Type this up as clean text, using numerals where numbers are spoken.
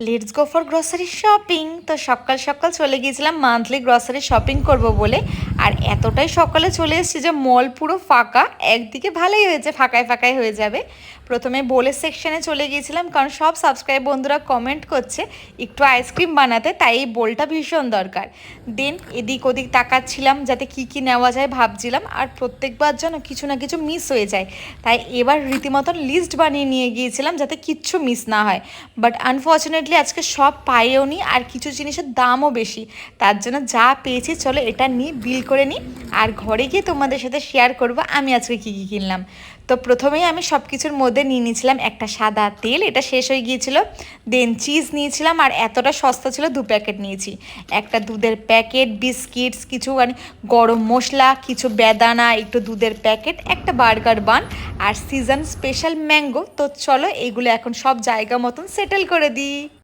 Let's go for grocery shopping. তো সকাল সকাল চলে গিয়েছিলাম মান্থলি গ্রসারি শপিং করব বলে। আর এতটাই সকালে চলে এসেছি যে মল পুরো ফাঁকা। একদিকে ভালোই হয়েছে, ফাঁকায় ফাঁকায় হয়ে যাবে। প্রথমে বোলের সেকশনে চলে গিয়েছিলাম, কারণ সব সাবস্ক্রাইব বন্ধুরা কমেন্ট করছে একটু আইসক্রিম বানাতে, তাই এই বোলটা ভীষণ দরকার। দেন এদিক ওদিক তাকাচ্ছিলাম যাতে কি কি নেওয়া যায় ভাবছিলাম, আর প্রত্যেকবার যেন কিছু না কিছু মিস হয়ে যায়। তাই এবার রীতিমতন লিস্ট বানিয়ে নিয়ে গিয়েছিলাম যাতে কিচ্ছু মিস না হয়। বাট আনফর্চুনেটলি আজকে সব পাইও নি, আর কিছু জিনিসের দামও বেশি। তার জন্য যা পেয়েছি চলো এটা নিয়ে বিল করে নিই, আর ঘরে গিয়ে তোমাদের সাথে শেয়ার করবো আমি আজকে কী কী কিনলাম। তো প্রথমেই আমি সব কিছুর মধ্যে নিয়ে নিয়েছিলাম একটা সাদা তেল, এটা শেষ হয়ে গিয়েছিল। দেন চিজ নিয়েছিলাম, আর এতটা সস্তা ছিল 2 প্যাকেট নিয়েছি। একটা দুধের প্যাকেট, বিস্কিটস, কিছু গরম মশলা, কিছু বেদানা, একটু দুধের প্যাকেট, একটা বার্গার বান, আর সিজন স্পেশাল ম্যাঙ্গো। তো চলো এইগুলো এখন সব জায়গা মতন সেটেল করে দিই।